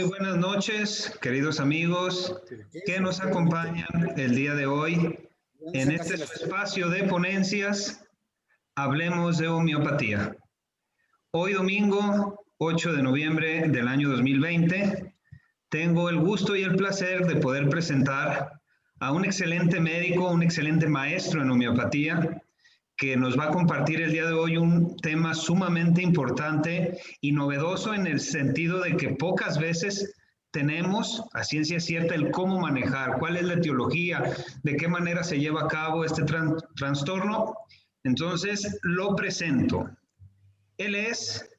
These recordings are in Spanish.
buenas noches, queridos amigos que nos acompañan el día de hoy en este espacio de ponencias. Hablemos de homeopatía. Hoy domingo 8 de noviembre del año 2020, tengo el gusto y el placer de poder presentar a un excelente médico, un excelente maestro en homeopatía, que nos va a compartir el día de hoy un tema sumamente importante y novedoso en el sentido de que pocas veces tenemos a ciencia cierta el cómo manejar, cuál es la etiología, de qué manera se lleva a cabo este trastorno. Entonces, lo presento. Él es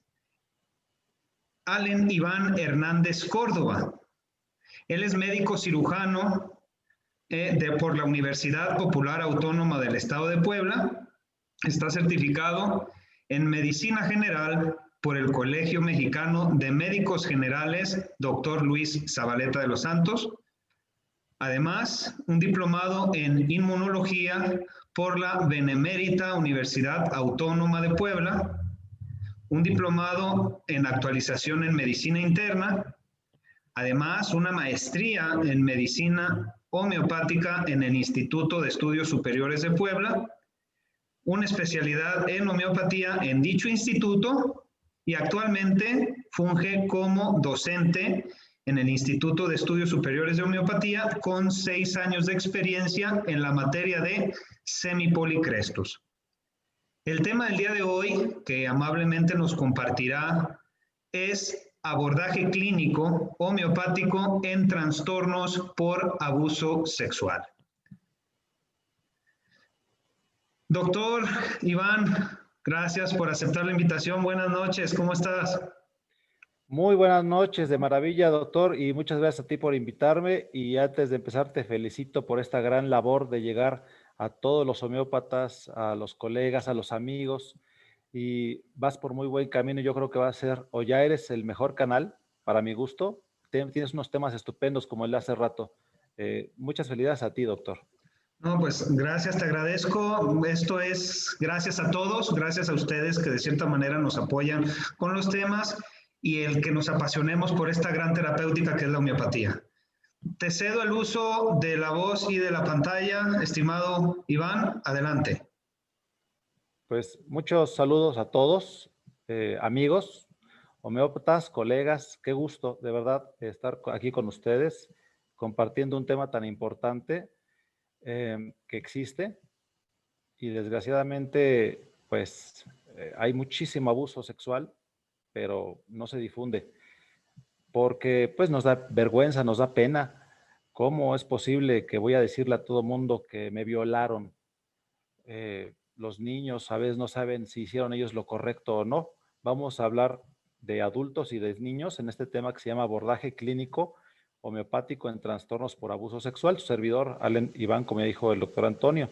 Allen Iván Hernández Córdoba. Él es médico cirujano por la Universidad Popular Autónoma del Estado de Puebla. Está certificado en Medicina General por el Colegio Mexicano de Médicos Generales, Dr. Luis Zabaleta de los Santos. Además, un diplomado en Inmunología por la Benemérita Universidad Autónoma de Puebla. Un diplomado en Actualización en Medicina Interna. Además, una maestría en Medicina Homeopática en el Instituto de Estudios Superiores de Puebla, una especialidad en homeopatía en dicho instituto y actualmente funge como docente en el Instituto de Estudios Superiores de Homeopatía con 6 años de experiencia en la materia de semipolicrestos. El tema del día de hoy que amablemente nos compartirá es abordaje clínico homeopático en trastornos por abuso sexual. Doctor Iván, gracias por aceptar la invitación. Buenas noches, ¿cómo estás? Muy buenas noches, de maravilla, doctor, y muchas gracias a ti por invitarme. Y antes de empezar, te felicito por esta gran labor de llegar a todos los homeópatas, a los colegas, a los amigos, y vas por muy buen camino. Yo creo que va a ser, o ya eres el mejor canal, para mi gusto. Tienes unos temas estupendos como el de hace rato. Muchas felicidades a ti, doctor. No, pues gracias, te agradezco. Esto es gracias a todos, gracias a ustedes que de cierta manera nos apoyan con los temas y el que nos apasionemos por esta gran terapéutica que es la homeopatía. Te cedo el uso de la voz y de la pantalla, estimado Iván, adelante. Pues muchos saludos a todos, amigos, homeópatas, colegas, qué gusto de verdad estar aquí con ustedes compartiendo un tema tan importante que existe y desgraciadamente pues hay muchísimo abuso sexual, pero no se difunde porque pues nos da vergüenza, nos da pena. ¿Cómo es posible que voy a decirle a todo mundo que me violaron? Los niños a veces no saben si hicieron ellos lo correcto o no. Vamos a hablar de adultos y de niños en este tema que se llama abordaje clínico homeopático en trastornos por abuso sexual. Su servidor, Allen Iván, como ya dijo el doctor Antonio.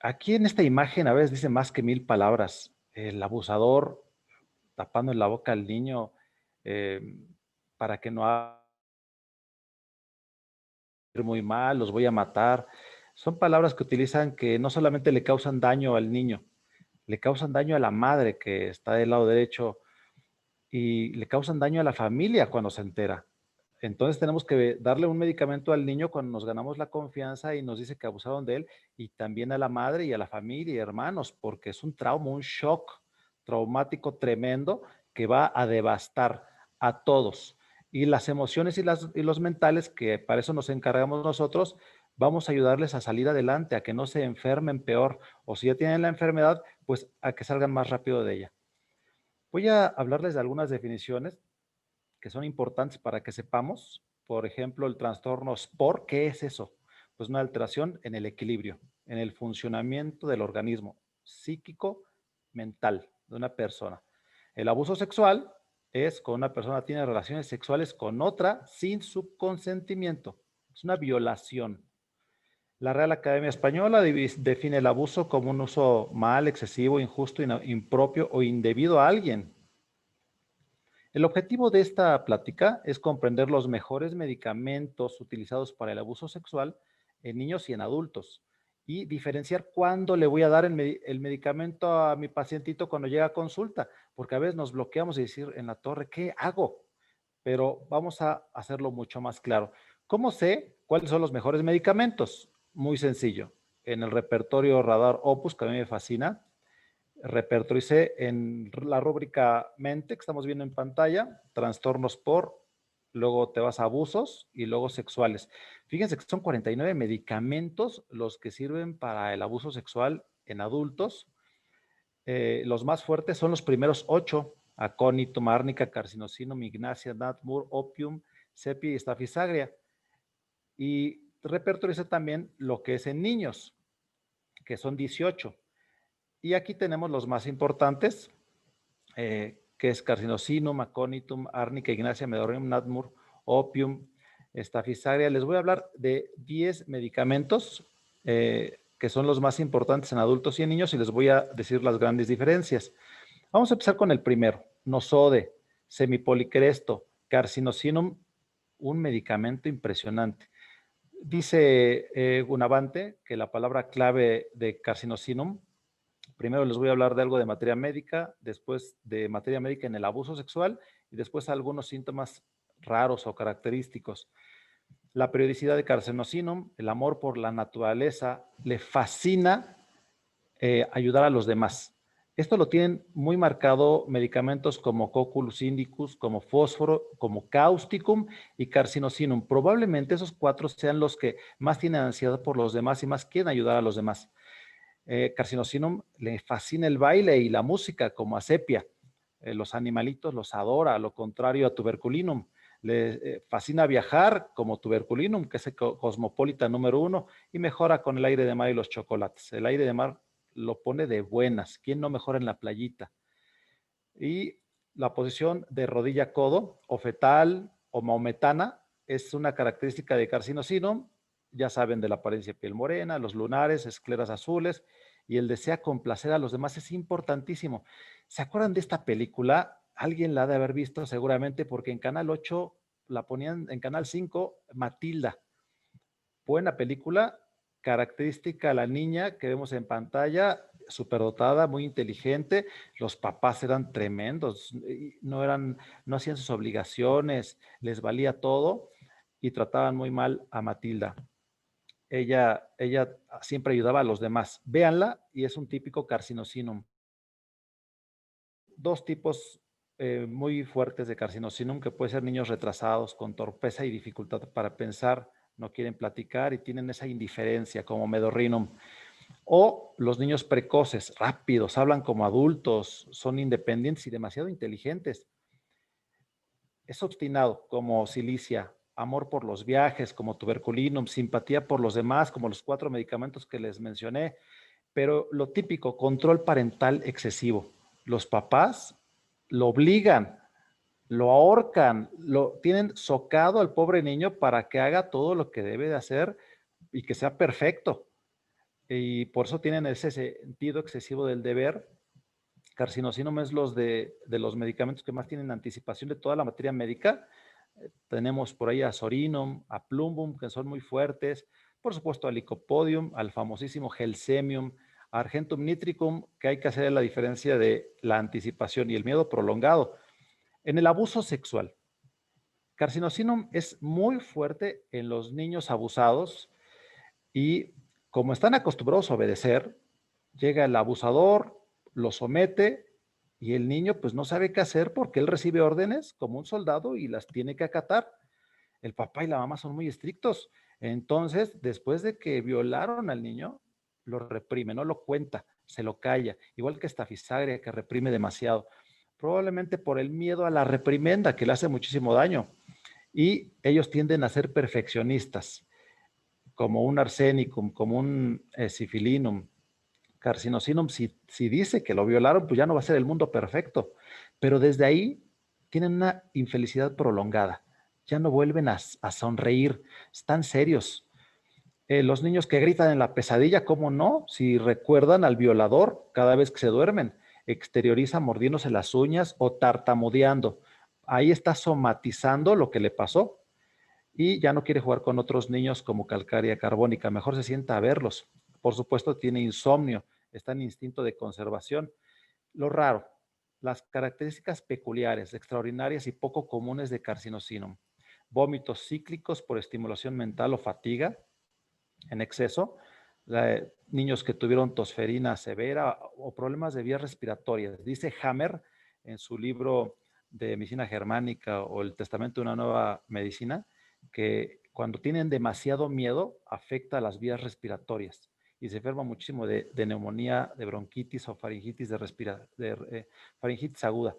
Aquí en esta imagen a veces dice más que 1000 palabras. El abusador tapando en la boca al niño para que no hable muy mal, los voy a matar. Son palabras que utilizan que no solamente le causan daño al niño, le causan daño a la madre que está del lado derecho y le causan daño a la familia cuando se entera. Entonces tenemos que darle un medicamento al niño cuando nos ganamos la confianza y nos dice que abusaron de él, y también a la madre y a la familia y hermanos, porque es un trauma, un shock traumático tremendo que va a devastar a todos. Y las emociones y los mentales, que para eso nos encargamos nosotros, vamos a ayudarles a salir adelante, a que no se enfermen peor, o si ya tienen la enfermedad, pues a que salgan más rápido de ella. Voy a hablarles de algunas definiciones que son importantes para que sepamos. Por ejemplo, el trastorno SPOR, ¿qué es eso? Pues una alteración en el equilibrio, en el funcionamiento del organismo psíquico, mental de una persona. El abuso sexual es cuando una persona tiene relaciones sexuales con otra sin su consentimiento. Es una violación. La Real Academia Española define el abuso como un uso mal, excesivo, injusto, impropio o indebido a alguien. El objetivo de esta plática es comprender los mejores medicamentos utilizados para el abuso sexual en niños y en adultos y diferenciar cuándo le voy a dar el medicamento a mi pacientito cuando llega a consulta, porque a veces nos bloqueamos y decir en la torre, ¿qué hago? pero vamos a hacerlo mucho más claro. ¿Cómo sé cuáles son los mejores medicamentos? Muy sencillo. En el repertorio Radar Opus, que a mí me fascina, repertoricé en la rúbrica mente que estamos viendo en pantalla, trastornos por, luego te vas a abusos y luego sexuales. Fíjense que son 49 medicamentos los que sirven para el abuso sexual en adultos. Los más fuertes son los primeros 8: acónito, árnica, carcinosinum, ignacia, natmur, opium, sepia y estafisagria. Y repertoricé también lo que es en niños, que son 18. Y aquí tenemos los más importantes, que es carcinosinum, aconitum, árnica, ignacia, medorrhinum, natmur, opium, estafisagria. Les voy a hablar de 10 medicamentos que son los más importantes en adultos y en niños y les voy a decir las grandes diferencias. Vamos a empezar con el primero, nosode, semipolicresto, carcinosinum, un medicamento impresionante. Dice Gunavante que la palabra clave de carcinosinum, primero les voy a hablar de algo de materia médica, después de materia médica en el abuso sexual y después algunos síntomas raros o característicos. La periodicidad de carcinosinum, el amor por la naturaleza, le fascina ayudar a los demás. Esto lo tienen muy marcado medicamentos como Cocculus indicus, como fósforo, como causticum y carcinosinum. Probablemente esos 4 sean los que más tienen ansiedad por los demás y más quieren ayudar a los demás. Carcinosinum le fascina el baile y la música, como a sepia. Los animalitos los adora, a lo contrario a tuberculinum. Le fascina viajar, como tuberculinum, que es el cosmopolita número 1, y mejora con el aire de mar y los chocolates. El aire de mar lo pone de buenas. ¿Quién no mejora en la playita? Y la posición de rodilla-codo, o fetal, o maometana, es una característica de carcinosinum. Ya saben, de la apariencia de piel morena, los lunares, escleras azules, y el desea complacer a los demás es importantísimo. ¿Se acuerdan de esta película? Alguien la ha de haber visto seguramente, porque en Canal 8 la ponían, en Canal 5, Matilda. Buena película, característica la niña que vemos en pantalla, superdotada, muy inteligente. Los papás eran tremendos, no hacían sus obligaciones, les valía todo y trataban muy mal a Matilda. Ella siempre ayudaba a los demás. Véanla y es un típico carcinosinum. 2 tipos muy fuertes de carcinosinum, que pueden ser niños retrasados con torpeza y dificultad para pensar, no quieren platicar y tienen esa indiferencia como medorrhinum. O los niños precoces, rápidos, hablan como adultos, son independientes y demasiado inteligentes. Es obstinado como silicia, amor por los viajes como tuberculinum, simpatía por los demás como los 4 medicamentos que les mencioné, pero lo típico, control parental excesivo. Los papás lo obligan, lo ahorcan, lo tienen socado al pobre niño para que haga todo lo que debe de hacer y que sea perfecto. Y por eso tienen ese sentido excesivo del deber. Carcinosinum es de los medicamentos que más tienen anticipación de toda la materia médica. Tenemos por ahí a Sorinum, a Plumbum, que son muy fuertes. Por supuesto, a Lycopodium, al famosísimo Gelsemium, a Argentum nitricum, que hay que hacer la diferencia de la anticipación y el miedo prolongado. En el abuso sexual, Carcinosinum es muy fuerte en los niños abusados y como están acostumbrados a obedecer, llega el abusador, lo somete y el niño pues no sabe qué hacer porque él recibe órdenes como un soldado y las tiene que acatar. El papá y la mamá son muy estrictos. Entonces, después de que violaron al niño, lo reprime, no lo cuenta, se lo calla, igual que Estafisagria, que reprime demasiado, probablemente por el miedo a la reprimenda, que le hace muchísimo daño. Y ellos tienden a ser perfeccionistas, como un arsenicum, como un sifilinum, carcinosinum. Si dice que lo violaron, pues ya no va a ser el mundo perfecto. Pero desde ahí tienen una infelicidad prolongada. Ya no vuelven a sonreír, están serios. Los niños que gritan en la pesadilla, ¿cómo no? Si recuerdan al violador cada vez que se duermen, exterioriza mordiéndose las uñas o tartamudeando. Ahí está somatizando lo que le pasó y ya no quiere jugar con otros niños como calcárea carbónica, mejor se sienta a verlos. Por supuesto, tiene insomnio, está en instinto de conservación. Lo raro, Las características peculiares, extraordinarias y poco comunes de carcinosinum. Vómitos cíclicos por estimulación mental o fatiga en exceso. Niños que tuvieron tosferina severa o problemas de vías respiratorias. Dice Hammer en su libro de medicina germánica o el testamento de una nueva medicina que cuando tienen demasiado miedo afecta a las vías respiratorias y se enferma muchísimo de neumonía, de bronquitis o faringitis, faringitis aguda.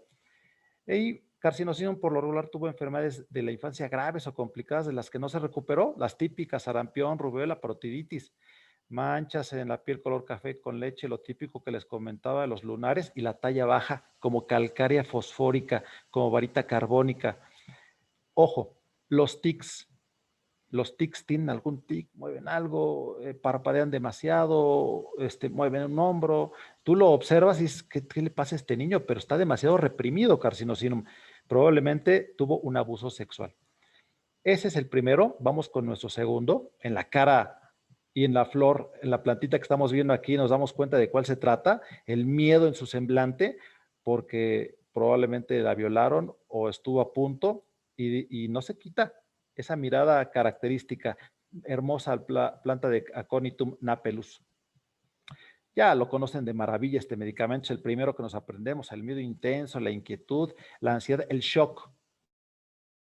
Y carcinosinum por lo regular tuvo enfermedades de la infancia graves o complicadas de las que no se recuperó, las típicas, sarampión, rubiola, parotiditis, manchas en la piel color café con leche, lo típico que les comentaba de los lunares y la talla baja, como calcárea fosfórica, como varita carbónica. Ojo, los tics tienen algún tic, mueven algo, parpadean demasiado, mueven un hombro. Tú lo observas y dices, ¿qué le pasa a este niño? Pero está demasiado reprimido, carcinosinum. Probablemente tuvo un abuso sexual. Ese es el primero. Vamos con nuestro segundo. En la cara y en la flor, en la plantita que estamos viendo aquí, nos damos cuenta de cuál se trata. El miedo en su semblante, porque probablemente la violaron o estuvo a punto y no se quita esa mirada característica, hermosa planta de Aconitum napellus. Ya lo conocen de maravilla este medicamento, es el primero que nos aprendemos, el miedo intenso, la inquietud, la ansiedad, el shock,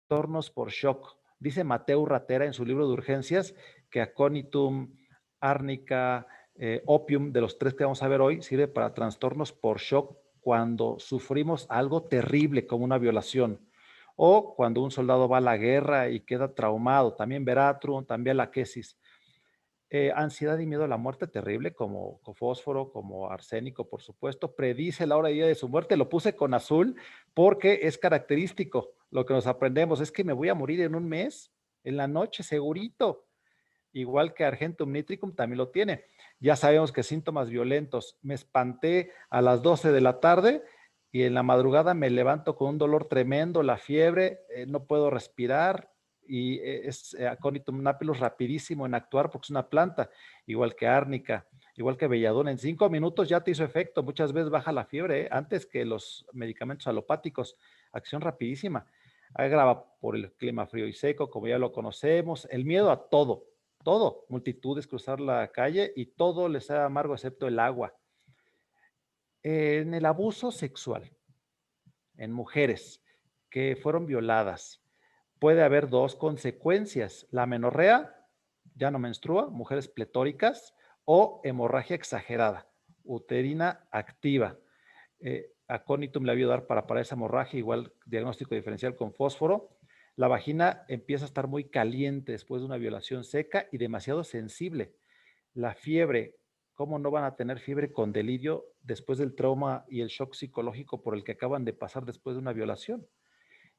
trastornos por shock. Dice Mateo Ratera en su libro de urgencias que Aconitum, árnica, opium, de los tres que vamos a ver hoy, sirve para trastornos por shock cuando sufrimos algo terrible como una violación o cuando un soldado va a la guerra y queda traumado. También veratrum, también la quesis. Ansiedad y miedo a la muerte terrible, como fósforo, como arsénico, por supuesto. Predice la hora y día de su muerte. Lo puse con azul porque es característico. Lo que nos aprendemos es que me voy a morir en un mes, en la noche, segurito. Igual que Argentum nitricum también lo tiene. Ya sabemos que síntomas violentos. Me espanté a las 12 de la tarde y en la madrugada me levanto con un dolor tremendo, la fiebre, no puedo respirar y es Aconitum napellus rapidísimo en actuar porque es una planta, igual que árnica, igual que belladona. En 5 minutos ya te hizo efecto. Muchas veces baja la fiebre, antes que los medicamentos alopáticos. Acción rapidísima. Agrava por el clima frío y seco, como ya lo conocemos. El miedo a todo, multitudes, cruzar la calle y todo les sabe amargo excepto el agua. En el abuso sexual, en mujeres que fueron violadas, puede haber dos consecuencias: la amenorrea, ya no menstrua, mujeres pletóricas, o hemorragia exagerada, uterina activa. Aconitum le va a ayudar para parar esa hemorragia, igual diagnóstico diferencial con fósforo. La vagina empieza a estar muy caliente después de una violación seca y demasiado sensible. La fiebre, ¿cómo no van a tener fiebre con delirio después del trauma y el shock psicológico por el que acaban de pasar después de una violación?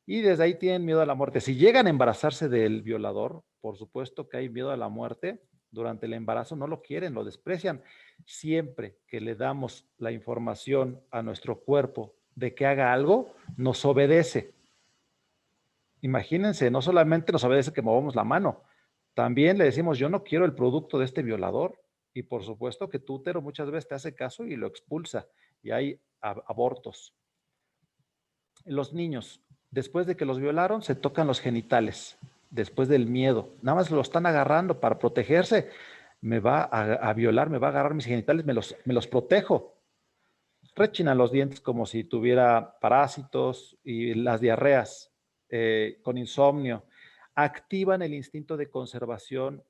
Y desde ahí tienen miedo a la muerte. Si llegan a embarazarse del violador, por supuesto que hay miedo a la muerte. Durante el embarazo no lo quieren, lo desprecian. Siempre que le damos la información a nuestro cuerpo de que haga algo, nos obedece. Imagínense, no solamente nos obedece que movamos la mano, también le decimos, yo no quiero el producto de este violador. Y por supuesto que tu útero muchas veces te hace caso y lo expulsa. Y hay abortos. Los niños, después de que los violaron, se tocan los genitales, después del miedo. Nada más lo están agarrando para protegerse. Me va a violar, me va a agarrar mis genitales, me los protejo. Rechinan los dientes como si tuviera parásitos y las diarreas con insomnio. Activan el instinto de conservación,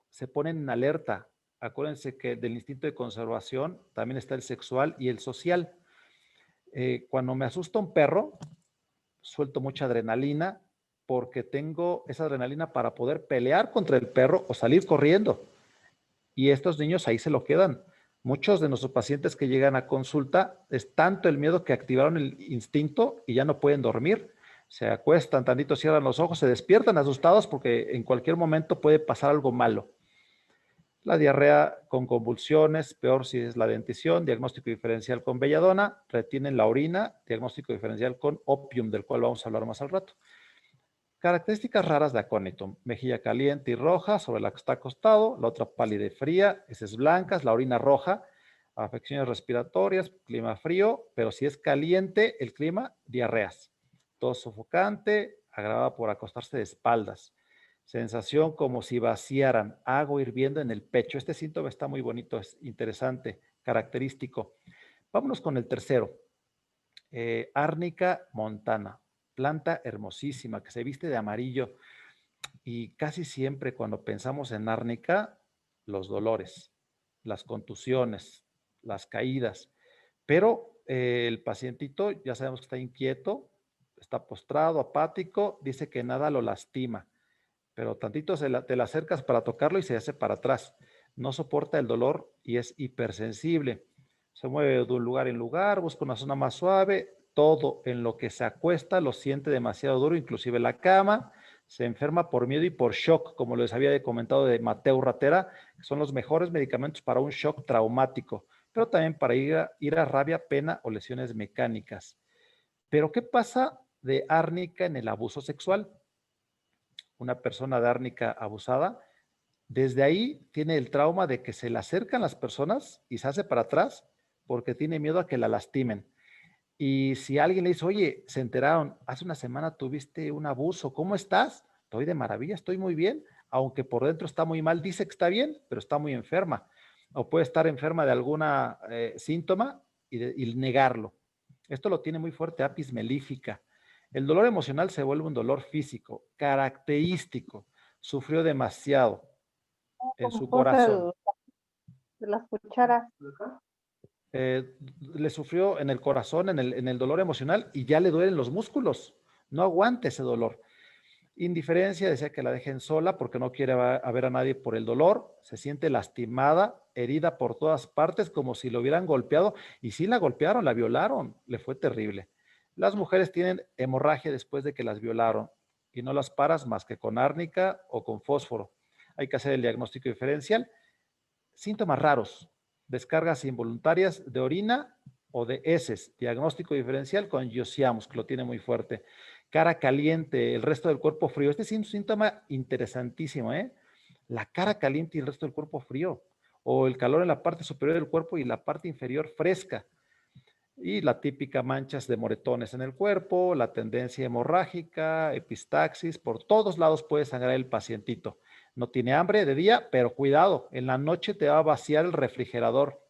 se ponen en alerta. Acuérdense que del instinto de conservación también está el sexual y el social. Cuando me asusta un perro, suelto mucha adrenalina porque tengo esa adrenalina para poder pelear contra el perro o salir corriendo. Y estos niños ahí se lo quedan. Muchos de nuestros pacientes que llegan a consulta es tanto el miedo que activaron el instinto y ya no pueden dormir. Se acuestan, tantito cierran los ojos, se despiertan asustados porque en cualquier momento puede pasar algo malo. La diarrea con convulsiones, peor si es la dentición, diagnóstico diferencial con belladona, retienen la orina, diagnóstico diferencial con opium, del cual vamos a hablar más al rato. Características raras de Aconitum: mejilla caliente y roja sobre la que está acostado, la otra pálida y fría, heces blancas, la orina roja, afecciones respiratorias, clima frío, pero si es caliente el clima, diarreas. Tos sofocante, agravada por acostarse de espaldas. Sensación como si vaciaran agua hirviendo en el pecho. Este síntoma está muy bonito, es interesante, característico. Vámonos con el tercero. Árnica montana, planta hermosísima que se viste de amarillo y casi siempre cuando pensamos en árnica, los dolores, las contusiones, las caídas, pero el pacientito ya sabemos que está inquieto, está postrado, apático, dice que nada lo lastima, pero tantito te la acercas para tocarlo y se hace para atrás. No soporta el dolor y es hipersensible. Se mueve de un lugar en lugar, busca una zona más suave, todo en lo que se acuesta lo siente demasiado duro, inclusive la cama. Se enferma por miedo y por shock, como les había comentado de Mateo Ratera, que son los mejores medicamentos para un shock traumático, pero también para ir a rabia, pena o lesiones mecánicas. Pero ¿qué pasa de árnica en el abuso sexual? Una persona de árnica abusada, desde ahí tiene el trauma de que se le acercan las personas y se hace para atrás porque tiene miedo a que la lastimen. Y si alguien le dice, oye, se enteraron, hace una semana tuviste un abuso, ¿cómo estás? Estoy de maravilla, estoy muy bien, aunque por dentro está muy mal, dice que está bien, pero está muy enferma. O puede estar enferma de alguna síntoma y negarlo. Esto lo tiene muy fuerte apis mellífica. El dolor emocional se vuelve un dolor físico, característico. Sufrió demasiado en su Como fue corazón. de las cucharas. Le sufrió en el corazón, en el dolor emocional y ya le duelen los músculos. No aguanta ese dolor. Indiferencia, decía que la dejen sola porque no quiere ver a nadie por el dolor. Se siente lastimada, herida por todas partes, como si lo hubieran golpeado. Y sí la golpearon, la violaron. Le fue terrible. Las mujeres tienen hemorragia después de que las violaron y no las paras más que con árnica o con fósforo. Hay que hacer el diagnóstico diferencial. Síntomas raros, descargas involuntarias de orina o de heces, diagnóstico diferencial con Josiamus, que lo tiene muy fuerte. Cara caliente, el resto del cuerpo frío. Este es un síntoma interesantísimo, ¿eh? La cara caliente y el resto del cuerpo frío. O el calor en la parte superior del cuerpo y la parte inferior fresca. Y la típica manchas de moretones en el cuerpo, la tendencia hemorrágica, epistaxis, por todos lados puede sangrar el pacientito. No tiene hambre de día, pero cuidado, en la noche te va a vaciar el refrigerador.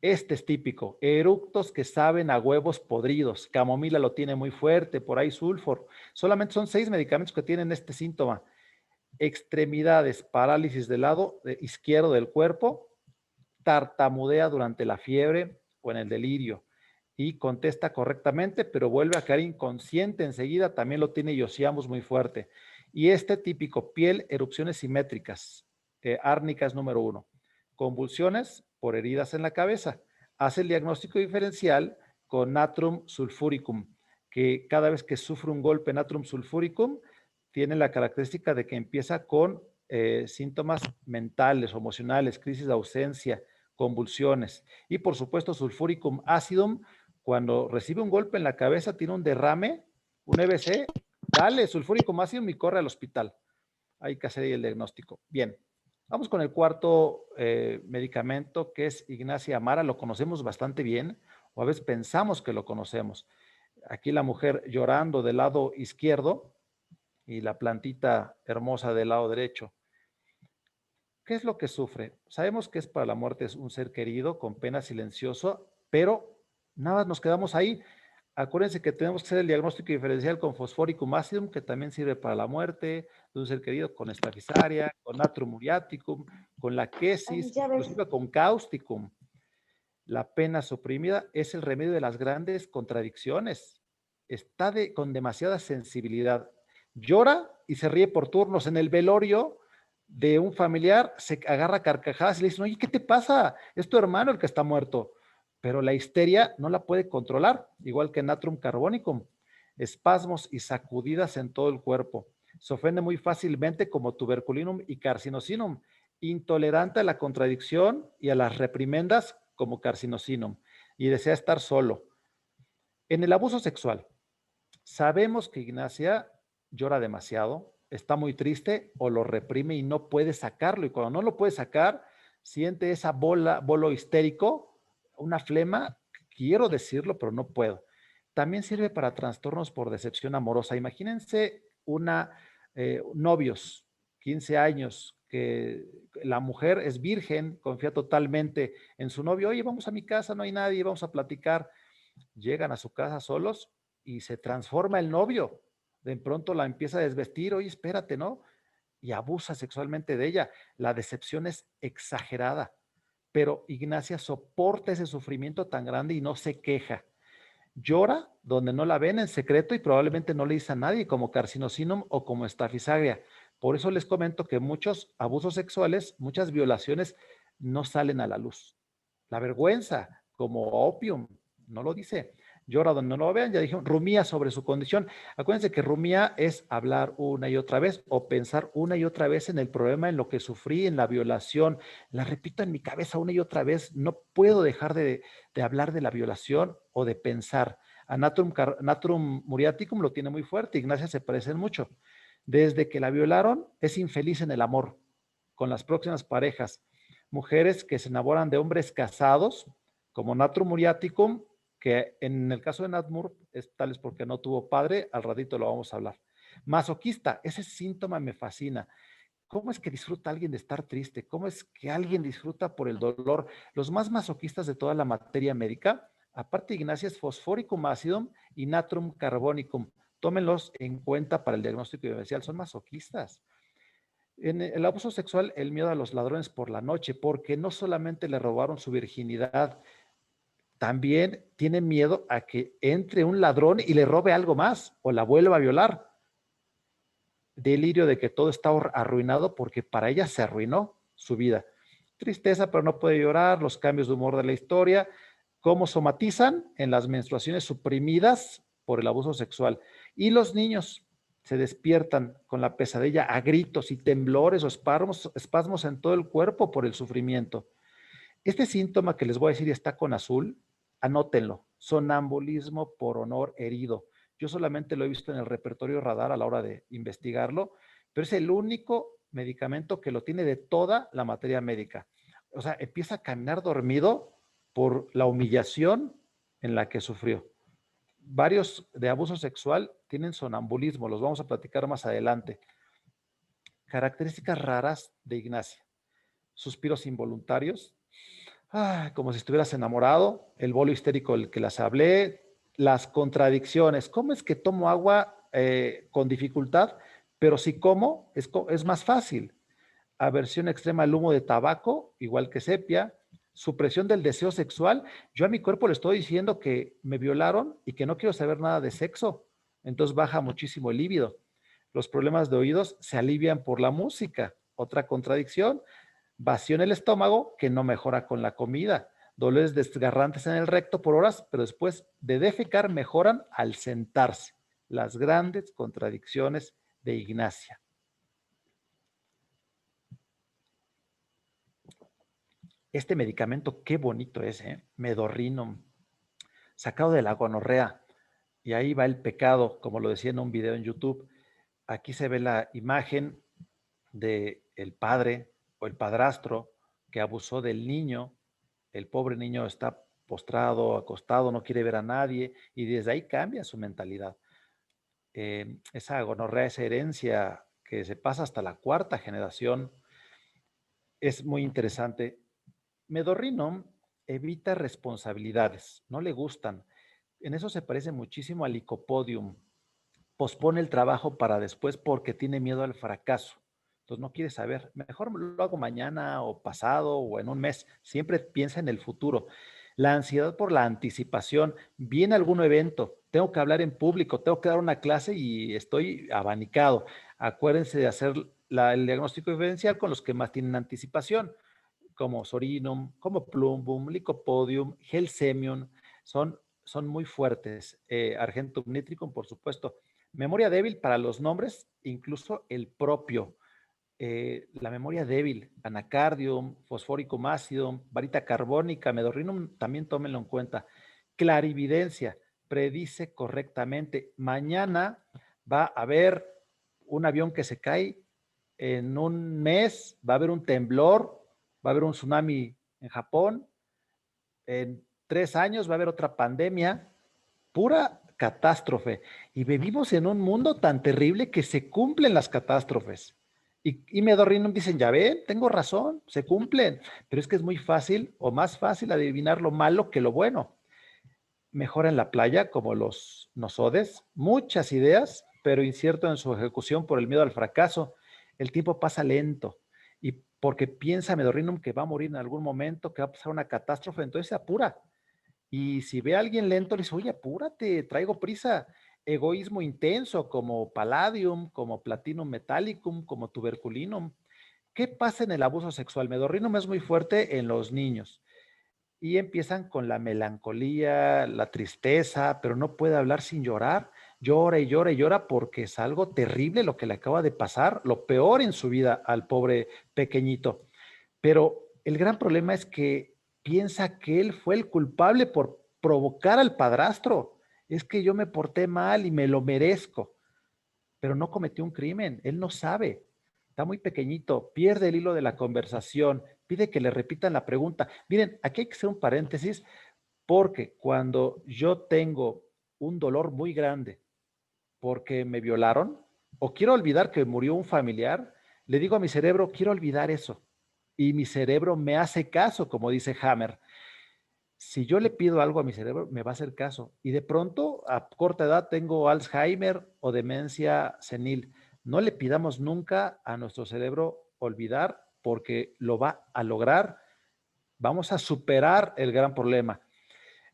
Este es típico, eructos que saben a huevos podridos. Camomila lo tiene muy fuerte, por ahí sulfur. Solamente son 6 medicamentos que tienen este síntoma. Extremidades, parálisis del lado izquierdo del cuerpo, tartamudea durante la fiebre o en el delirio y contesta correctamente, pero vuelve a caer inconsciente enseguida. También lo tiene Josiamus muy fuerte. Y este típico, piel, erupciones simétricas, árnicas número 1. Convulsiones por heridas en la cabeza. Hace el diagnóstico diferencial con natrum sulfuricum, que cada vez que sufre un golpe natrum sulfuricum, tiene la característica de que empieza con síntomas mentales o emocionales, crisis de ausencia, convulsiones. Y por supuesto, sulfuricum acidum, cuando recibe un golpe en la cabeza, tiene un derrame, un EBC, dale sulfuricum acidum y corre al hospital. Hay que hacer ahí el diagnóstico. Bien, vamos con el cuarto medicamento, que es Ignacia Amara. Lo conocemos bastante bien, o a veces pensamos que lo conocemos. Aquí la mujer llorando del lado izquierdo y la plantita hermosa del lado derecho. ¿Qué es lo que sufre? Sabemos que es para la muerte, es un ser querido con pena silencioso, pero nada, nos quedamos ahí. Acuérdense que tenemos que hacer el diagnóstico diferencial con fosforicum acidum, que también sirve para la muerte de un ser querido, con estafisaria, con natrum muriaticum, con la quesis, inclusive con causticum. La pena suprimida es el remedio de las grandes contradicciones. Está con demasiada sensibilidad. Llora y se ríe por turnos. En el velorio de un familiar se agarra carcajadas y le dicen, oye, ¿qué te pasa? Es tu hermano el que está muerto. Pero la histeria no la puede controlar, igual que natrum carbonicum. Espasmos y sacudidas en todo el cuerpo. Se ofende muy fácilmente como tuberculinum y carcinosinum. Intolerante a la contradicción y a las reprimendas como carcinosinum. Y desea estar solo. En el abuso sexual, sabemos que Ignacia llora demasiado, está muy triste o lo reprime y no puede sacarlo. Y cuando no lo puede sacar, siente esa bolo histérico, una flema, quiero decirlo, pero no puedo. También sirve para trastornos por decepción amorosa. Imagínense novios, 15 años, que la mujer es virgen, confía totalmente en su novio. Oye, vamos a mi casa, no hay nadie, vamos a platicar. Llegan a su casa solos y se transforma el novio. De pronto la empieza a desvestir, oye, espérate, ¿no? Y abusa sexualmente de ella. La decepción es exagerada, pero Ignacia soporta ese sufrimiento tan grande y no se queja. Llora donde no la ven en secreto y probablemente no le dice a nadie, como Carcinosinum o como Staphysagra. Por eso les comento que muchos abusos sexuales, muchas violaciones no salen a la luz. La vergüenza, como opium, no lo dice. Llora donde no lo vean, ya dijeron, rumía sobre su condición. Acuérdense que rumía es hablar una y otra vez o pensar una y otra vez en el problema, en lo que sufrí, en la violación. La repito en mi cabeza una y otra vez, no puedo dejar de hablar de la violación o de pensar. A Natrum muriaticum lo tiene muy fuerte, Ignacia se parecen mucho. Desde que la violaron, es infeliz en el amor con las próximas parejas. Mujeres que se enamoran de hombres casados, como Natrum muriaticum, que en el caso de Natmur es tal es porque no tuvo padre, al ratito lo vamos a hablar. Masoquista, ese síntoma me fascina. ¿Cómo es que disfruta alguien de estar triste? ¿Cómo es que alguien disfruta por el dolor? Los más masoquistas de toda la materia médica, aparte de Ignacia, es Phosphoricum acidum y Natrum carbonicum. Tómenlos en cuenta para el diagnóstico diferencial, son masoquistas. En el abuso sexual, el miedo a los ladrones por la noche, porque no solamente le robaron su virginidad, también tiene miedo a que entre un ladrón y le robe algo más o la vuelva a violar. Delirio de que todo está arruinado porque para ella se arruinó su vida. Tristeza, pero no puede llorar, los cambios de humor de la historia, cómo somatizan en las menstruaciones suprimidas por el abuso sexual. Y los niños se despiertan con la pesadilla a gritos y temblores o espasmos en todo el cuerpo por el sufrimiento. Este síntoma que les voy a decir está con azul, anótenlo, sonambulismo por honor herido. Yo solamente lo he visto en el repertorio radar a la hora de investigarlo, pero es el único medicamento que lo tiene de toda la materia médica. O sea, empieza a caminar dormido por la humillación en la que sufrió. Varios de abuso sexual tienen sonambulismo, los vamos a platicar más adelante. Características raras de Ignacia. Suspiros involuntarios, como si estuvieras enamorado, el bolo histérico del que las hablé, las contradicciones. ¿Cómo es que tomo agua con dificultad, pero si como es más fácil? Aversión extrema al humo de tabaco, igual que sepia, supresión del deseo sexual. Yo a mi cuerpo le estoy diciendo que me violaron y que no quiero saber nada de sexo, entonces baja muchísimo el líbido. Los problemas de oídos se alivian por la música. Otra contradicción, vacío en el estómago que no mejora con la comida, dolores desgarrantes en el recto por horas, pero después de defecar mejoran al sentarse. Las grandes contradicciones de Ignacia. Este medicamento, qué bonito es, Medorrinum, sacado de la gonorrea. Y ahí va el pecado, como lo decía en un video en YouTube. Aquí se ve la imagen de el padre o el padrastro que abusó del niño. El pobre niño está postrado, acostado, no quiere ver a nadie y desde ahí cambia su mentalidad. Esa gonorrea, esa herencia que se pasa hasta la cuarta generación, es muy interesante. Medorrinum evita responsabilidades, no le gustan. En eso se parece muchísimo al Lycopodium. Pospone el trabajo para después porque tiene miedo al fracaso. Entonces no quiere saber, mejor lo hago mañana o pasado o en un mes. Siempre piensa en el futuro. La ansiedad por la anticipación. Viene algún evento, tengo que hablar en público, tengo que dar una clase y estoy abanicado. Acuérdense de hacer el diagnóstico diferencial con los que más tienen anticipación, como Sorinum, como Plumbum, Lycopodium, Gelsemium. Son muy fuertes. Argentum nitricum, por supuesto. Memoria débil para los nombres, incluso el propio. La memoria débil, anacardium, fosforicum acidum, varita carbónica, medorrinum, también tómenlo en cuenta. Clarividencia, predice correctamente. Mañana va a haber un avión que se cae, en un mes va a haber un temblor va a haber un tsunami en Japón, en 3 años va a haber otra pandemia, pura catástrofe. Y vivimos en un mundo tan terrible que se cumplen las catástrofes. Y Medorrinum dicen, ya ven, tengo razón, se cumplen. Pero es que es muy fácil o más fácil adivinar lo malo que lo bueno. Mejora en la playa, como los nosodes, muchas ideas, pero incierto en su ejecución por el miedo al fracaso. El tiempo pasa lento y porque piensa Medorrinum que va a morir en algún momento, que va a pasar una catástrofe, entonces se apura. Y si ve a alguien lento, le dice, oye, apúrate, traigo prisa. Egoísmo intenso, como Palladium, como Platinum Metallicum, como Tuberculinum. ¿Qué pasa en el abuso sexual? Medorrinum es muy fuerte en los niños. Y empiezan con la melancolía, la tristeza, pero no puede hablar sin llorar. Llora y llora y llora porque es algo terrible lo que le acaba de pasar, lo peor en su vida al pobre pequeñito. Pero el gran problema es que piensa que él fue el culpable por provocar al padrastro. Es que yo me porté mal y me lo merezco, pero no cometió un crimen. Él no sabe. Está muy pequeñito, pierde el hilo de la conversación, pide que le repitan la pregunta. Miren, aquí hay que hacer un paréntesis porque cuando yo tengo un dolor muy grande porque me violaron o quiero olvidar que murió un familiar, le digo a mi cerebro, quiero olvidar eso. Y mi cerebro me hace caso, como dice Hammer. Si yo le pido algo a mi cerebro, me va a hacer caso. Y de pronto, a corta edad, tengo Alzheimer o demencia senil. No le pidamos nunca a nuestro cerebro olvidar porque lo va a lograr. Vamos a superar el gran problema.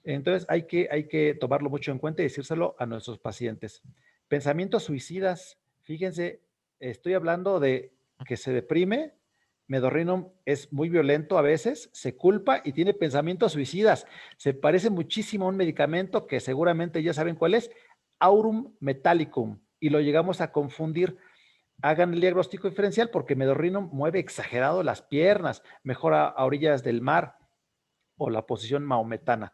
Entonces hay que tomarlo mucho en cuenta y decírselo a nuestros pacientes. Pensamientos suicidas. Fíjense, estoy hablando de que se deprime. Medorrinum es muy violento a veces, se culpa y tiene pensamientos suicidas. Se parece muchísimo a un medicamento que seguramente ya saben cuál es, Aurum Metallicum, y lo llegamos a confundir. Hagan el diagnóstico diferencial porque Medorrinum mueve exagerado las piernas, mejora a orillas del mar o la posición maometana.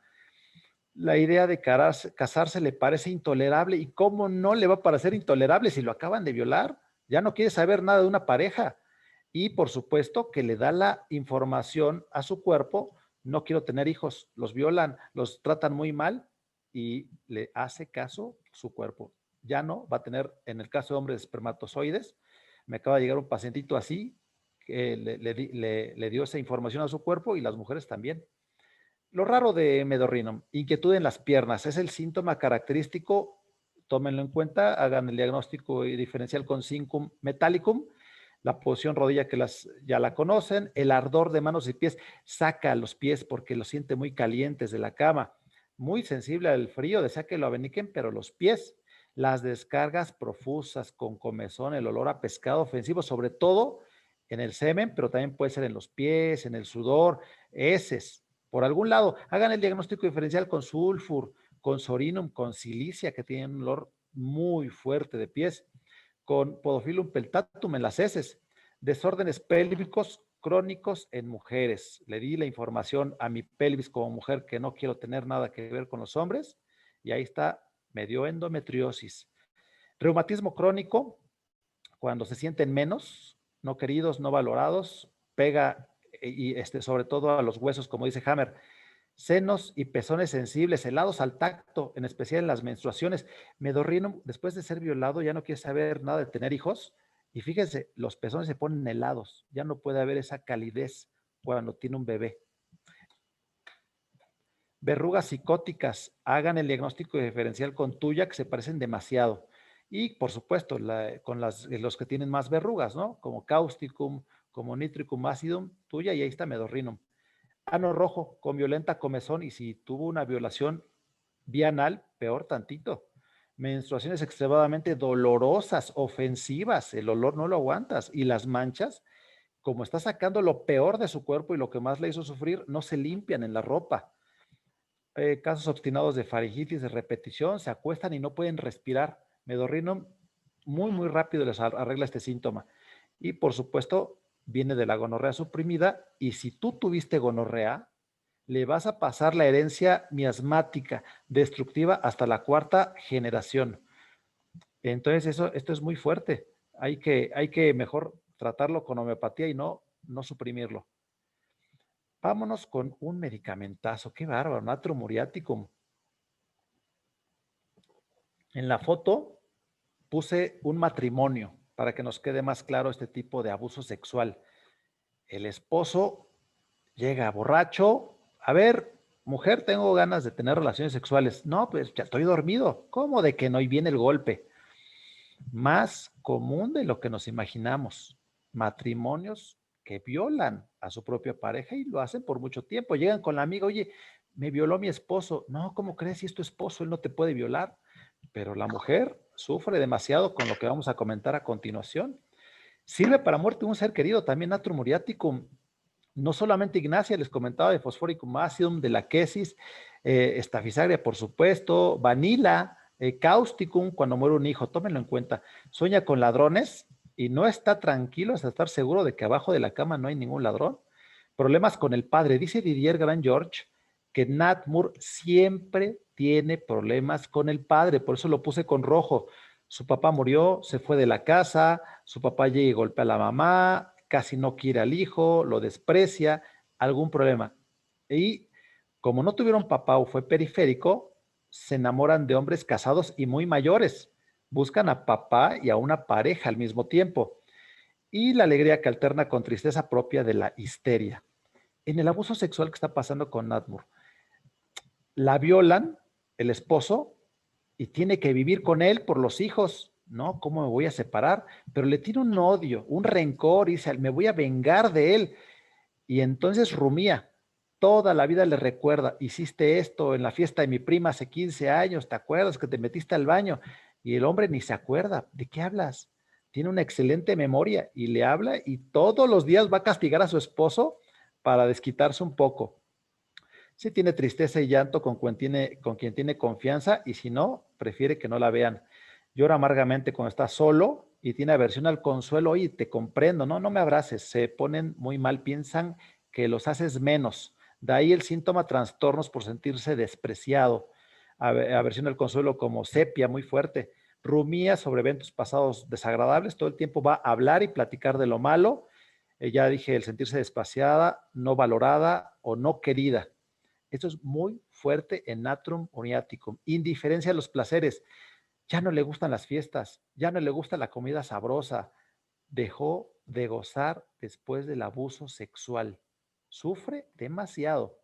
La idea de casarse le parece intolerable. ¿Y cómo no le va a parecer intolerable si lo acaban de violar? Ya no quiere saber nada de una pareja. Y por supuesto que le da la información a su cuerpo, no quiero tener hijos, los violan, los tratan muy mal y le hace caso su cuerpo. Ya no va a tener, en el caso de hombres, espermatozoides. Me acaba de llegar un pacientito así, que le dio esa información a su cuerpo y las mujeres también. Lo raro de Medorrinum, inquietud en las piernas, es el síntoma característico, tómenlo en cuenta, hagan el diagnóstico diferencial con Cincum Metallicum, la posición rodilla que ya la conocen, el ardor de manos y pies, saca los pies porque los siente muy calientes de la cama, muy sensible al frío, desea que lo abaniquen, pero los pies, las descargas profusas con comezón, el olor a pescado ofensivo, sobre todo en el semen, pero también puede ser en los pies, en el sudor, heces. Por algún lado, hagan el diagnóstico diferencial con sulfur, con sorinum, con silicia, que tienen un olor muy fuerte de pies, con podophyllum peltatum en las heces, desórdenes pélvicos crónicos en mujeres. Le di la información a mi pelvis como mujer que no quiero tener nada que ver con los hombres y ahí está, me dio endometriosis. Reumatismo crónico, cuando se sienten menos, no queridos, no valorados, pega y sobre todo a los huesos, como dice Hammer, senos y pezones sensibles, helados al tacto, en especial en las menstruaciones. Medorrinum, después de ser violado, ya no quiere saber nada de tener hijos. Y fíjense, los pezones se ponen helados, ya no puede haber esa calidez cuando tiene un bebé. Verrugas psicóticas, hagan el diagnóstico diferencial con tuya, que se parecen demasiado. Y por supuesto, con los que tienen más verrugas, ¿no? Como causticum, como nitricum acidum, tuya, y ahí está Medorrinum. Ano rojo, con violenta comezón, y si tuvo una violación vía anal, peor tantito. Menstruaciones extremadamente dolorosas, ofensivas, el olor no lo aguantas. Y las manchas, como está sacando lo peor de su cuerpo y lo que más le hizo sufrir, no se limpian en la ropa. Casos obstinados de faringitis de repetición, se acuestan y no pueden respirar. Medorrinum muy rápido les arregla este síntoma. Y por supuesto, viene de la gonorrea suprimida, y si tú tuviste gonorrea, le vas a pasar la herencia miasmática destructiva hasta la 4ª generación. Entonces, esto es muy fuerte. Hay que mejor tratarlo con homeopatía y no suprimirlo. Vámonos con un medicamentazo. Qué bárbaro, Natrum muriaticum. En la foto puse un matrimonio para que nos quede más claro este tipo de abuso sexual. El esposo llega borracho. A ver, mujer, tengo ganas de tener relaciones sexuales. No, pues ya estoy dormido. ¿Cómo de que no? Y viene el golpe. Más común de lo que nos imaginamos. Matrimonios que violan a su propia pareja y lo hacen por mucho tiempo. Llegan con la amiga, oye, me violó mi esposo. No, ¿cómo crees? Si es tu esposo, él no te puede violar. Pero la mujer sufre demasiado con lo que vamos a comentar a continuación. Sirve para muerte un ser querido, también Natrum muriaticum. No solamente Ignacia, les comentaba de Phosphoricum acidum, de la quesis, Staphysagra, por supuesto, Vanilla, Causticum, cuando muere un hijo, tómenlo en cuenta. Sueña con ladrones y no está tranquilo hasta estar seguro de que abajo de la cama no hay ningún ladrón. Problemas con el padre. Dice Didier Grand George que Nat Moore siempre tiene problemas con el padre, por eso lo puse con rojo. Su papá murió, se fue de la casa, su papá llega y golpea a la mamá, casi no quiere al hijo, lo desprecia, algún problema. Y como no tuvieron papá o fue periférico, se enamoran de hombres casados y muy mayores. Buscan a papá y a una pareja al mismo tiempo. Y la alegría que alterna con tristeza propia de la histeria. En el abuso sexual que está pasando con Natmur, la violan el esposo y tiene que vivir con él por los hijos, ¿no? ¿Cómo me voy a separar? Pero le tiene un odio, un rencor y dice, me voy a vengar de él. Y entonces rumía, toda la vida le recuerda, hiciste esto en la fiesta de mi prima hace 15 años, ¿te acuerdas que te metiste al baño? Y el hombre ni se acuerda, ¿de qué hablas? Tiene una excelente memoria y le habla y todos los días va a castigar a su esposo para desquitarse un poco. Si tiene tristeza y llanto con quien tiene confianza y si no, prefiere que no la vean. Llora amargamente cuando está solo y tiene aversión al consuelo. Oye, te comprendo, no me abraces. Se ponen muy mal, piensan que los haces menos. De ahí el síntoma trastornos por sentirse despreciado. Aversión al consuelo como sepia, muy fuerte. Rumía sobre eventos pasados desagradables. Todo el tiempo va a hablar y platicar de lo malo. Ya dije, el sentirse despaciada, no valorada o no querida. Esto es muy fuerte en Natrum muriaticum. Indiferencia a los placeres. Ya no le gustan las fiestas, ya no le gusta la comida sabrosa. Dejó de gozar después del abuso sexual. Sufre demasiado.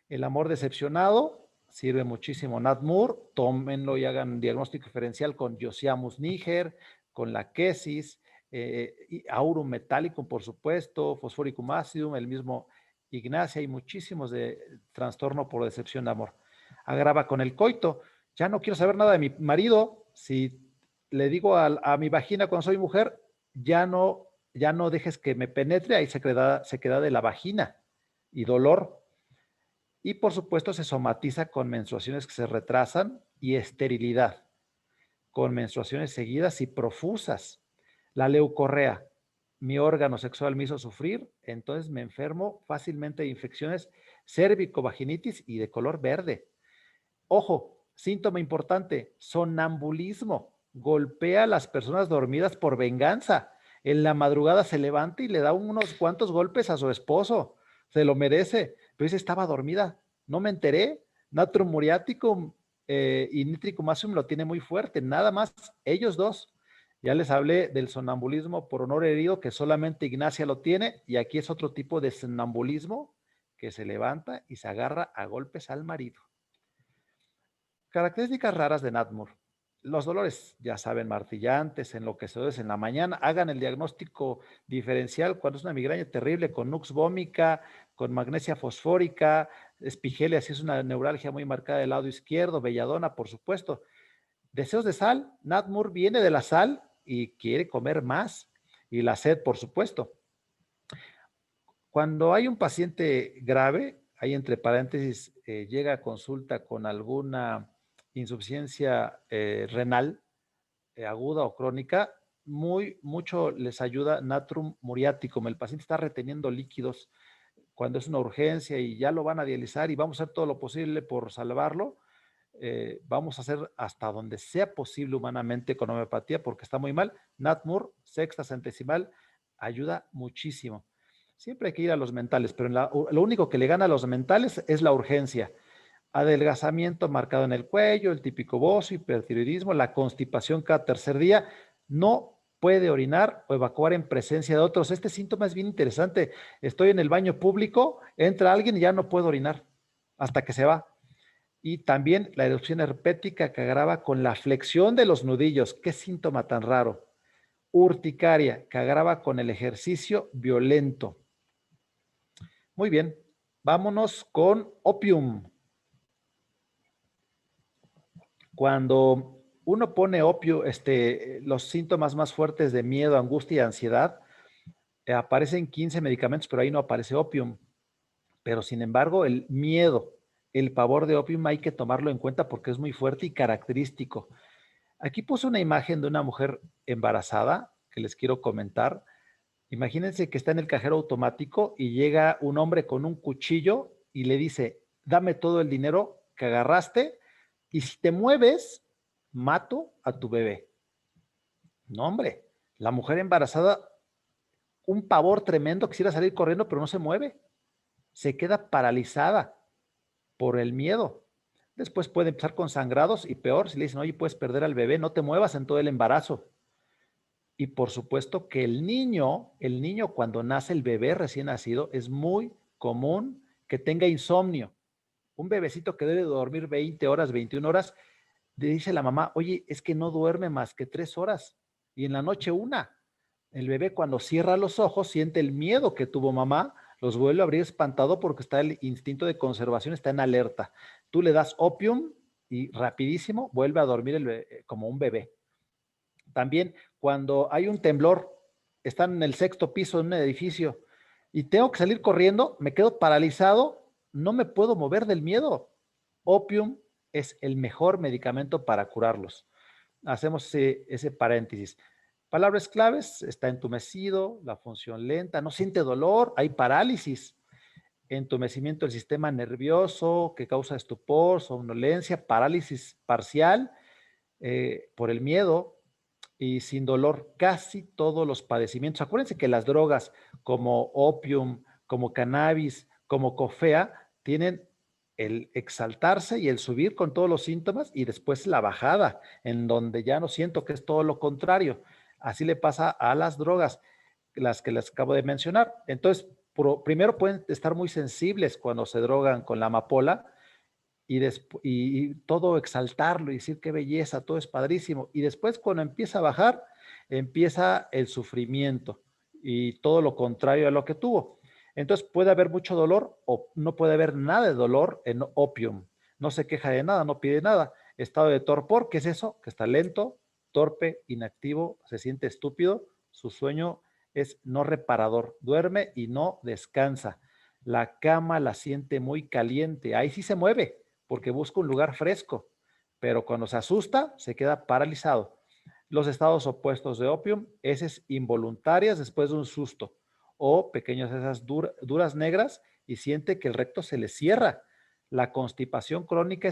El amor decepcionado sirve muchísimo. Nat Moore, tómenlo y hagan diagnóstico diferencial con Josiamus niger, con la quesis, y aurum metallicum, por supuesto, Phosphoricum acidum, el mismo Ignacia y muchísimos de trastorno por decepción de amor. Agrava con el coito. Ya no quiero saber nada de mi marido. Si le digo a mi vagina cuando soy mujer, ya no dejes que me penetre, ahí se queda de la vagina y dolor. Y por supuesto se somatiza con menstruaciones que se retrasan y esterilidad, con menstruaciones seguidas y profusas. La leucorrea, mi órgano sexual me hizo sufrir, entonces me enfermo fácilmente de infecciones cérvico-vaginitis y de color verde. Ojo, síntoma importante, sonambulismo. Golpea a las personas dormidas por venganza. En la madrugada se levanta y le da unos cuantos golpes a su esposo. Se lo merece. Pero dice, estaba dormida. No me enteré. Natrum muriaticum y nitricum acium lo tiene muy fuerte. Nada más ellos dos. Ya les hablé del sonambulismo por honor herido, que solamente Ignacia lo tiene. Y aquí es otro tipo de sonambulismo que se levanta y se agarra a golpes al marido. Características raras de Natmur. Los dolores, ya saben, martillantes, enloquecedores en la mañana. Hagan el diagnóstico diferencial cuando es una migraña terrible con nux vómica, con magnesia fosfórica, espigelia, si es una neuralgia muy marcada del lado izquierdo, belladona, por supuesto. Deseos de sal. Natmur viene de la sal y quiere comer más. Y la sed, por supuesto. Cuando hay un paciente grave, hay entre paréntesis, llega a consulta con alguna insuficiencia renal aguda o crónica, mucho les ayuda Natrum muriaticum. El paciente está reteniendo líquidos cuando es una urgencia y ya lo van a dializar y vamos a hacer todo lo posible por salvarlo. Vamos a hacer hasta donde sea posible humanamente con homeopatía porque está muy mal. Natmur, sexta centesimal, ayuda muchísimo. Siempre hay que ir a los mentales, pero lo único que le gana a los mentales es la urgencia. Adelgazamiento marcado en el cuello, el típico bozo, hipertiroidismo, la constipación cada tercer día. No puede orinar o evacuar en presencia de otros. Este síntoma es bien interesante. Estoy en el baño público, entra alguien y ya no puedo orinar hasta que se va. Y también la erupción herpética que agrava con la flexión de los nudillos. Qué síntoma tan raro. Urticaria que agrava con el ejercicio violento. Muy bien, vámonos con opium. Cuando uno pone opio, los síntomas más fuertes de miedo, angustia y ansiedad, aparecen 15 medicamentos, pero ahí no aparece opium. Pero sin embargo, el miedo, el pavor de opium hay que tomarlo en cuenta porque es muy fuerte y característico. Aquí puse una imagen de una mujer embarazada que les quiero comentar. Imagínense que está en el cajero automático y llega un hombre con un cuchillo y le dice, dame todo el dinero que agarraste y si te mueves, mato a tu bebé. No, hombre, la mujer embarazada, un pavor tremendo, quisiera salir corriendo, pero no se mueve. Se queda paralizada por el miedo. Después puede empezar con sangrados y peor, si le dicen, oye, puedes perder al bebé, no te muevas en todo el embarazo. Y por supuesto que el niño cuando nace el bebé recién nacido, es muy común que tenga insomnio. Un bebecito que debe dormir 20 horas, 21 horas, le dice la mamá, oye, es que no duerme más que 3 horas y en la noche una. El bebé cuando cierra los ojos siente el miedo que tuvo mamá, los vuelve a abrir espantado porque está el instinto de conservación, está en alerta. Tú le das opium y rapidísimo vuelve a dormir como un bebé. También cuando hay un temblor, están en el 6º piso de un edificio y tengo que salir corriendo, me quedo paralizado, no me puedo mover del miedo. Opium es el mejor medicamento para curarlos. Hacemos ese paréntesis. Palabras claves, está entumecido, la función lenta, no siente dolor, hay parálisis, entumecimiento del sistema nervioso que causa estupor, somnolencia, parálisis parcial por el miedo y sin dolor. Casi todos los padecimientos. Acuérdense que las drogas como opium, como cannabis, como cofea, tienen el exaltarse y el subir con todos los síntomas y después la bajada, en donde ya no siento que es todo lo contrario. Así le pasa a las drogas, las que les acabo de mencionar. Entonces, primero pueden estar muy sensibles cuando se drogan con la amapola y todo exaltarlo y decir qué belleza, todo es padrísimo. Y después cuando empieza a bajar, empieza el sufrimiento y todo lo contrario a lo que tuvo. Entonces puede haber mucho dolor o no puede haber nada de dolor en opium. No se queja de nada, no pide nada. Estado de torpor, ¿qué es eso? Que está lento, torpe, inactivo, se siente estúpido, su sueño es no reparador, duerme y no descansa. La cama la siente muy caliente, ahí sí se mueve porque busca un lugar fresco, pero cuando se asusta se queda paralizado. Los estados opuestos de opium, heces involuntarias después de un susto o pequeñas heces duras negras y siente que el recto se le cierra. La constipación crónica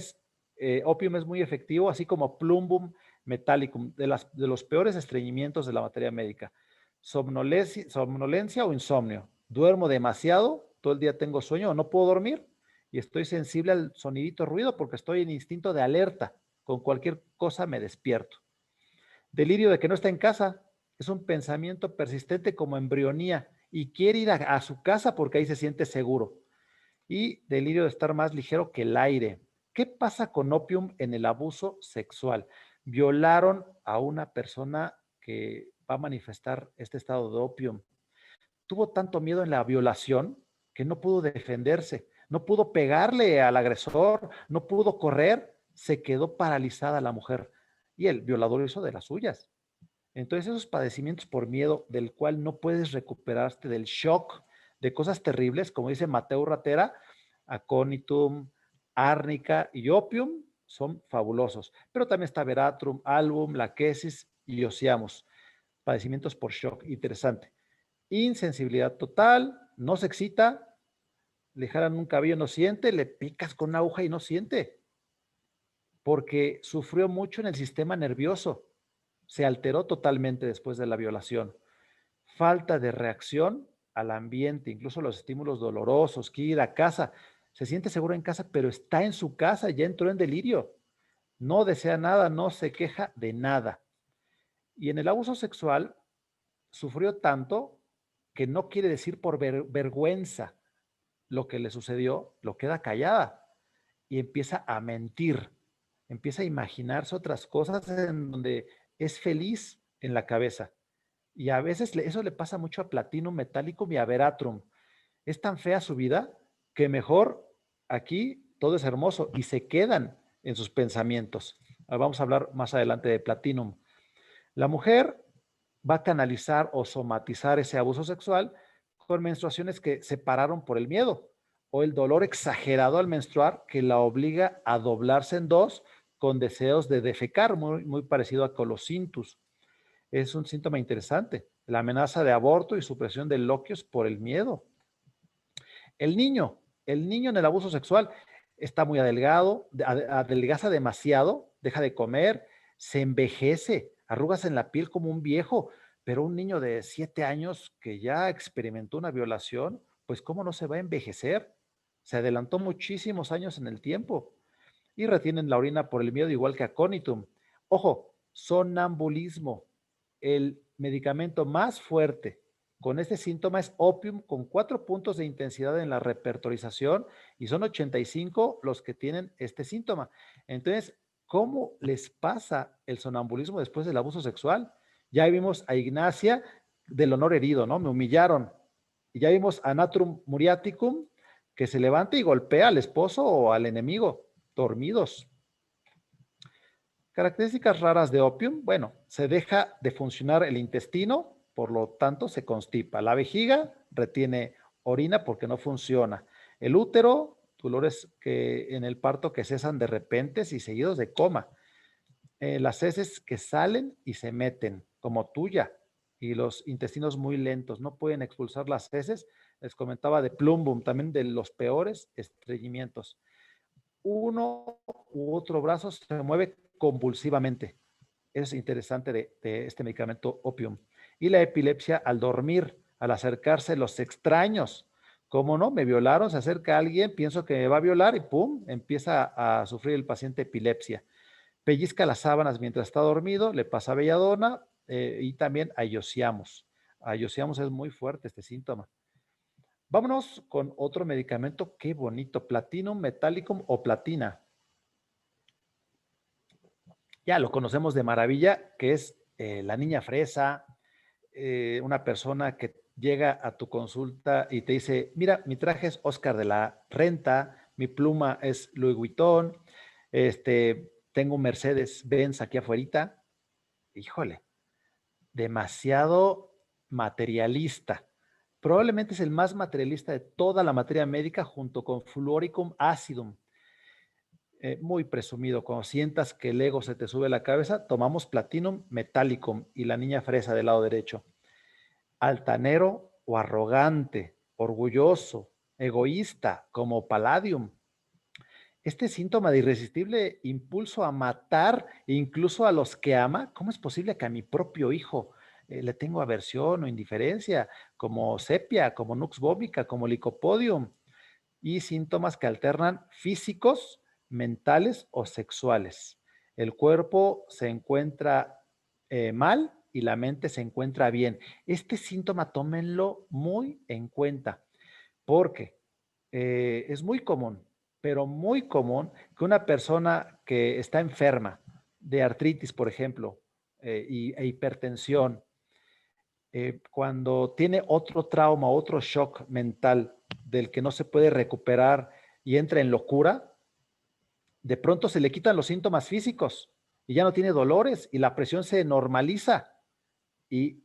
opium es muy efectivo, así como plumbum metallicum, de los peores estreñimientos de la materia médica. Somnolencia o insomnio. Duermo demasiado, todo el día tengo sueño o no puedo dormir y estoy sensible al sonidito ruido porque estoy en instinto de alerta. Con cualquier cosa me despierto. Delirio de que no está en casa. Es un pensamiento persistente como embrionía y quiere ir a su casa porque ahí se siente seguro. Y delirio de estar más ligero que el aire. ¿Qué pasa con opium en el abuso sexual? Violaron a una persona que va a manifestar este estado de opium. Tuvo tanto miedo en la violación que no pudo defenderse, no pudo pegarle al agresor, no pudo correr, se quedó paralizada la mujer y el violador hizo de las suyas. Entonces esos padecimientos por miedo del cual no puedes recuperarte del shock de cosas terribles, como dice Mateo Ratera, aconitum, árnica y opium son fabulosos. Pero también está veratrum, album, laquesis y osiamus. Padecimientos por shock, interesante. Insensibilidad total, no se excita, le jalan un cabello, no siente, le picas con una aguja y no siente, porque sufrió mucho en el sistema nervioso, se alteró totalmente después de la violación. Falta de reacción al ambiente, incluso los estímulos dolorosos, quiere ir a casa, se siente seguro en casa, pero está en su casa, ya entró en delirio, no desea nada, no se queja de nada. Y en el abuso sexual sufrió tanto que no quiere decir por vergüenza lo que le sucedió, lo queda callada y empieza a mentir, empieza a imaginarse otras cosas en donde es feliz en la cabeza. Y a veces eso le pasa mucho a Platinum Metallicum y a Veratrum. Es tan fea su vida que mejor aquí todo es hermoso y se quedan en sus pensamientos. Vamos a hablar más adelante de Platinum. La mujer va a canalizar o somatizar ese abuso sexual con menstruaciones que se pararon por el miedo o el dolor exagerado al menstruar que la obliga a doblarse en dos con deseos de defecar, muy parecido a colocintus. Es un síntoma interesante. La amenaza de aborto y supresión de loquios por el miedo. El niño en el abuso sexual está muy adelgado, adelgaza demasiado, deja de comer, se envejece, arrugas en la piel como un viejo, pero un niño de 7 años que ya experimentó una violación, pues ¿cómo no se va a envejecer? Se adelantó muchísimos años en el tiempo y retienen la orina por el miedo igual que aconitum. Ojo, sonambulismo. El medicamento más fuerte con este síntoma es opium con 4 puntos de intensidad en la repertorización y son 85 los que tienen este síntoma. Entonces, ¿cómo les pasa el sonambulismo después del abuso sexual? Ya vimos a Ignacia del honor herido, ¿no? Me humillaron. Y ya vimos a Natrum Muriaticum que se levanta y golpea al esposo o al enemigo, dormidos. Características raras de opium, bueno, se deja de funcionar el intestino, por lo tanto se constipa. La vejiga retiene orina porque no funciona. El útero, dolores que en el parto que cesan de repente y seguidos de coma. Las heces que salen y se meten, como tuya, y los intestinos muy lentos, no pueden expulsar las heces. Les comentaba de plumbum, también de los peores estreñimientos. Uno u otro brazo se mueve convulsivamente. Es interesante de este medicamento opium. Y la epilepsia al dormir, al acercarse los extraños. ¿Cómo no? Me violaron, se acerca alguien, pienso que me va a violar y ¡pum! Empieza a sufrir el paciente epilepsia. Pellizca las sábanas mientras está dormido, le pasa belladona y también ayosiamos. Ayosiamos es muy fuerte este síntoma. Vámonos con otro medicamento, qué bonito, Platinum Metallicum o Platina. Ya lo conocemos de maravilla, que es la niña fresa, una persona que llega a tu consulta y te dice, mira, mi traje es Oscar de la Renta, mi pluma es Louis Vuitton, tengo un Mercedes-Benz aquí afuera. Híjole, demasiado materialista. Probablemente es el más materialista de toda la materia médica junto con Fluoricum acidum. Muy presumido. Cuando sientas que el ego se te sube a la cabeza, tomamos Platinum Metallicum y la niña fresa del lado derecho. Altanero o arrogante, orgulloso, egoísta, como Palladium. Este síntoma de irresistible impulso a matar incluso a los que ama, ¿cómo es posible que a mi propio hijo le tengo aversión o indiferencia? Como sepia, como nux vomica, como licopodium. Y síntomas que alternan físicos, mentales o sexuales. El cuerpo se encuentra mal y la mente se encuentra bien. Este síntoma tómenlo muy en cuenta porque es muy común, pero muy común que una persona que está enferma de artritis, por ejemplo, e hipertensión, cuando tiene otro trauma, otro shock mental del que no se puede recuperar y entra en locura, de pronto se le quitan los síntomas físicos y ya no tiene dolores y la presión se normaliza y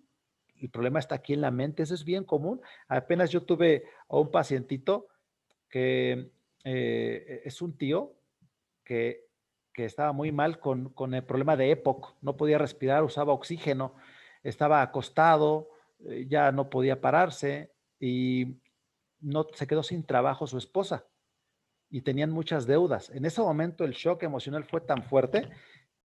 el problema está aquí en la mente. Eso es bien común. Apenas yo tuve a un pacientito que es un tío que, que estaba muy mal con el problema de EPOC, no podía respirar, usaba oxígeno, estaba acostado, ya no podía pararse y no se quedó sin trabajo su esposa y tenían muchas deudas. En ese momento el shock emocional fue tan fuerte